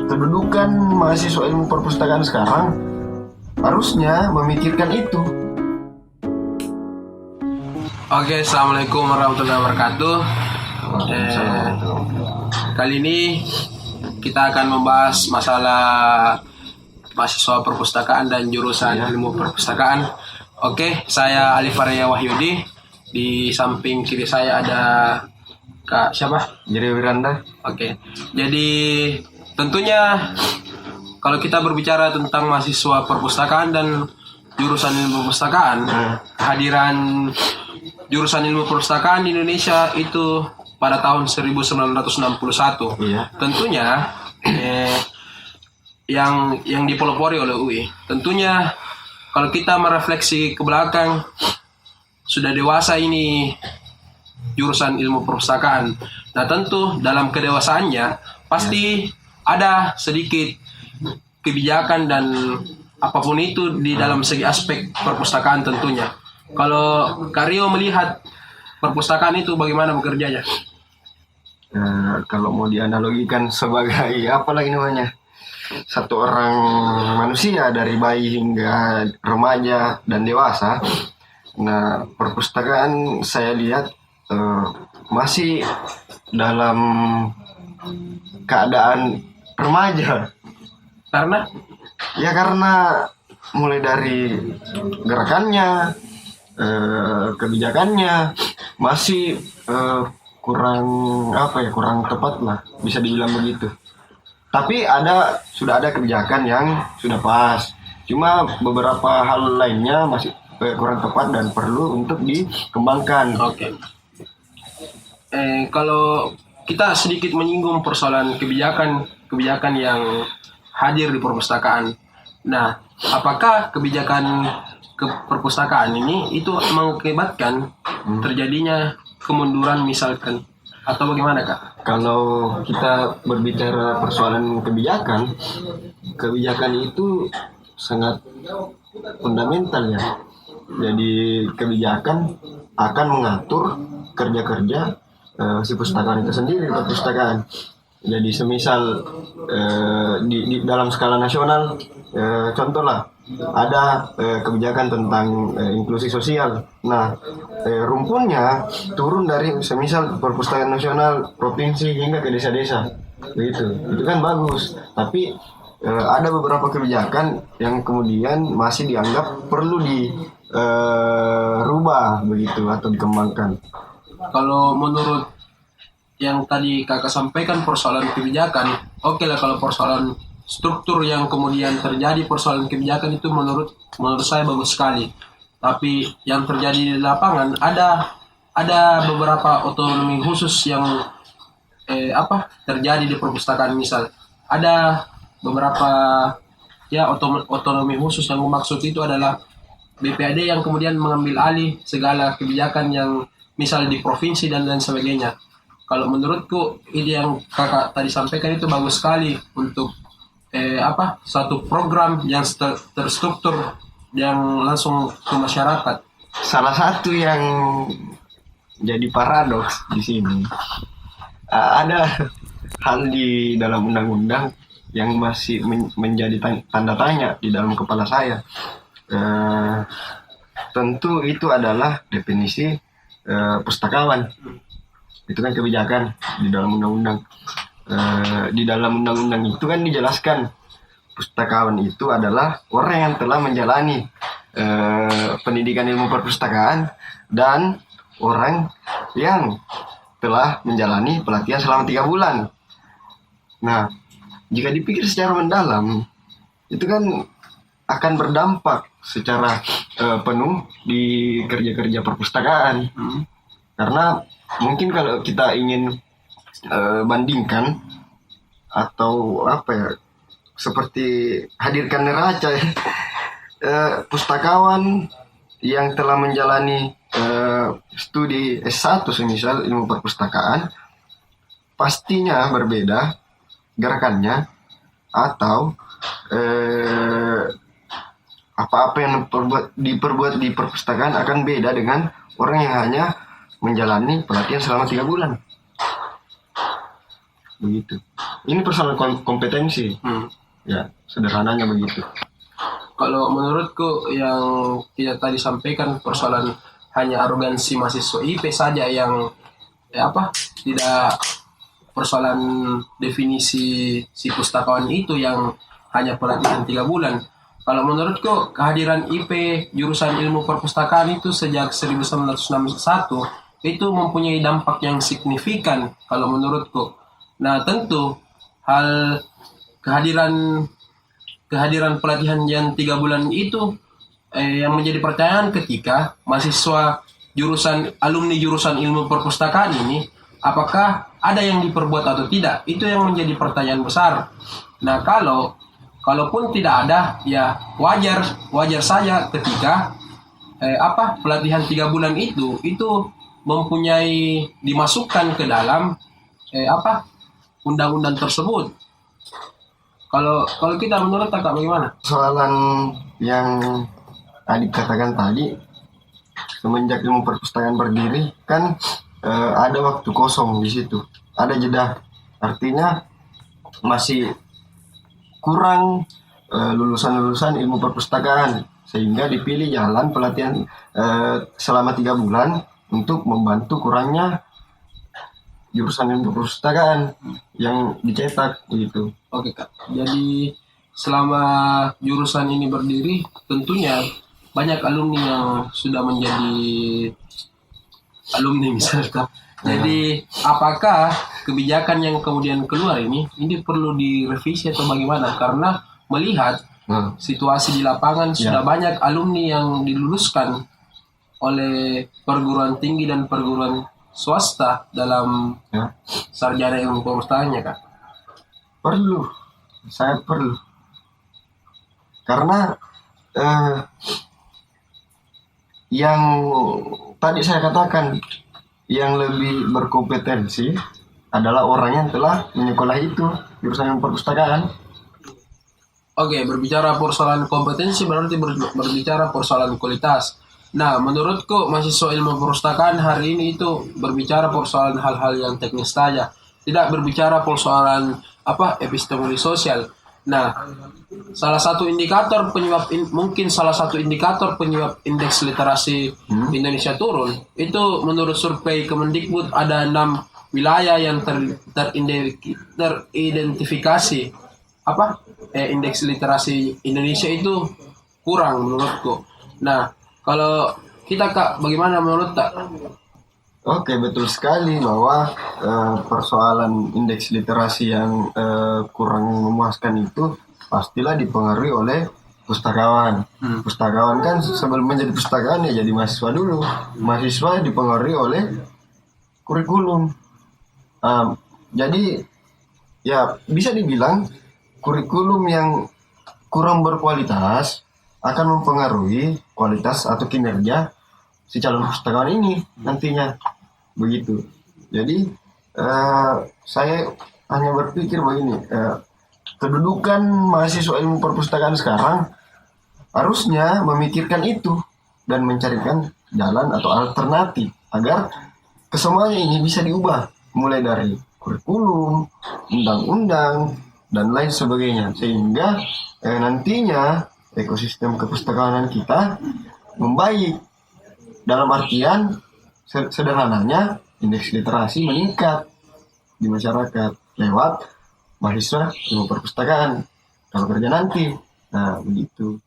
kedudukan mahasiswa ilmu perpustakaan sekarang harusnya memikirkan itu. Oke, assalamualaikum warahmatullahi wabarakatuh. Kali ini kita akan membahas masalah mahasiswa perpustakaan dan jurusan ilmu perpustakaan. Oke, saya Alif Arya Wahyudi. Di samping kiri saya ada Kak siapa? Jadi Wiranda. Oke, jadi tentunya kalau kita berbicara tentang mahasiswa perpustakaan dan jurusan ilmu perpustakaan, kehadiran jurusan ilmu perpustakaan di Indonesia itu pada tahun 1961. Iya. Tentunya yang dipelopori oleh UI. Tentunya kalau kita merefleksi ke belakang, sudah dewasa ini jurusan ilmu perpustakaan. Nah, tentu dalam kedewasaannya pasti ada sedikit kebijakan dan apapun itu di dalam segi aspek perpustakaan tentunya. Kalau Karyo melihat perpustakaan itu bagaimana bekerjanya? Kalau mau dianalogikan sebagai apa lagi namanya, satu orang manusia dari bayi hingga remaja dan dewasa. Nah, perpustakaan saya lihat masih dalam keadaan remaja. Karena mulai dari gerakannya, kebijakannya masih kurang tepat lah, bisa dibilang begitu. Tapi sudah ada kebijakan yang sudah pas. Cuma beberapa hal lainnya masih kurang tepat dan perlu untuk dikembangkan. Oke. Kalau kita sedikit menyinggung persoalan kebijakan yang hadir di perpustakaan. Nah, apakah kebijakan perpustakaan ini itu mengakibatkan terjadinya kemunduran misalkan atau bagaimana, Kak? Kalau kita berbicara persoalan kebijakan itu sangat fundamental ya. Jadi kebijakan akan mengatur kerja-kerja si perpustakaan itu sendiri, perpustakaan. Jadi semisal di dalam skala nasional, contohlah ada kebijakan tentang inklusi sosial. Nah, rumpunnya turun dari semisal perpustakaan nasional, provinsi hingga ke desa-desa, begitu. Itu kan bagus. Tapi ada beberapa kebijakan yang kemudian masih dianggap perlu dirubah begitu atau dikembangkan. Kalau menurut yang tadi Kakak sampaikan persoalan kebijakan, oke lah kalau persoalan struktur yang kemudian terjadi persoalan kebijakan itu menurut saya bagus sekali. Tapi yang terjadi di lapangan ada beberapa otonomi khusus yang terjadi di perpustakaan. Misal ada beberapa otonomi khusus yang maksud itu adalah BPAD yang kemudian mengambil alih segala kebijakan yang misal di provinsi dan lain sebagainya. Kalau menurutku ide yang Kakak tadi sampaikan itu bagus sekali untuk satu program yang terstruktur yang langsung ke masyarakat. Salah satu yang jadi paradoks di sini, ada hal di dalam undang-undang yang masih menjadi tanda tanya di dalam kepala saya. Tentu itu adalah definisi pustakawan. Itu kan kebijakan di dalam undang-undang. Di dalam undang-undang itu kan dijelaskan pustakawan itu adalah orang yang telah menjalani pendidikan ilmu perpustakaan dan orang yang telah menjalani pelatihan selama 3 bulan. Nah, jika dipikir secara mendalam, itu kan akan berdampak secara penuh di kerja-kerja perpustakaan. Karena mungkin kalau kita ingin bandingkan atau seperti hadirkan neraca pustakawan yang telah menjalani studi S1 semisal ilmu perpustakaan pastinya berbeda gerakannya atau apa-apa yang diperbuat di perpustakaan akan beda dengan orang yang hanya menjalani pelatihan selama 3 bulan. begitu. Ini persoalan kompetensi. Ya, sederhananya begitu. Kalau menurutku yang kita tadi sampaikan persoalan hanya arogansi mahasiswa IP saja yang tidak persoalan definisi si pustakawan itu yang hanya pelatihan 3 bulan. Kalau menurutku kehadiran IP jurusan ilmu perpustakaan itu sejak 1961 itu mempunyai dampak yang signifikan kalau menurutku. Nah tentu hal kehadiran pelatihan yang 3 bulan itu yang menjadi pertanyaan ketika mahasiswa alumni jurusan ilmu perpustakaan ini apakah ada yang diperbuat atau tidak, itu yang menjadi pertanyaan besar. Nah kalaupun tidak ada, ya wajar saja ketika pelatihan 3 bulan itu mempunyai dimasukkan ke dalam undang-undang tersebut. Kalau kita menurut kakak bagaimana? Soalan yang Adik katakan tadi, semenjak ilmu perpustakaan berdiri kan ada waktu kosong di situ, ada jeda, artinya masih kurang lulusan ilmu perpustakaan, sehingga dipilih jalan pelatihan selama 3 bulan untuk membantu kurangnya jurusan ilmu perpustakaan yang dicetak begitu. Oke kak, jadi selama jurusan ini berdiri tentunya banyak alumni yang sudah menjadi alumni misalnya. Jadi apakah kebijakan yang kemudian keluar ini perlu direvisi atau bagaimana? Karena melihat situasi di lapangan sudah banyak alumni yang diluluskan oleh perguruan tinggi dan perguruan swasta dalam sarjana ilmu perpustakaannya kak. Saya perlu karena yang tadi saya katakan, yang lebih berkompetensi adalah orang yang telah menyekolah itu jurusan perpustakaan. Oke, berbicara persoalan kompetensi berarti berbicara persoalan kualitas. Nah, menurutku mahasiswa ilmu perpustakaan hari ini itu berbicara persoalan hal-hal yang teknis saja, tidak berbicara persoalan epistemologi sosial. Nah, salah satu indikator penyebab indeks literasi Indonesia turun itu menurut survei Kemendikbud ada 6 wilayah yang teridentifikasi indeks literasi Indonesia itu kurang menurutku. Nah, kalau kita kak bagaimana menurut kak? Oke, betul sekali bahwa persoalan indeks literasi yang kurang memuaskan itu pastilah dipengaruhi oleh pustakawan. Pustakawan kan sebelum menjadi pustakawan ya jadi mahasiswa dulu. Mahasiswa dipengaruhi oleh kurikulum. Jadi ya bisa dibilang kurikulum yang kurang berkualitas akan mempengaruhi kualitas atau kinerja si calon pustakawan ini nantinya. Begitu. Jadi saya hanya berpikir begini, kedudukan mahasiswa ilmu perpustakaan sekarang harusnya memikirkan itu dan mencarikan jalan atau alternatif agar kesemuanya ini bisa diubah, mulai dari kurikulum, undang-undang, dan lain sebagainya, sehingga nantinya ekosistem kepustakawanan kita membaik. Dalam artian sederhananya indeks literasi meningkat di masyarakat lewat mahasiswa ilmu perpustakaan kalau kerja nanti. Nah begitu.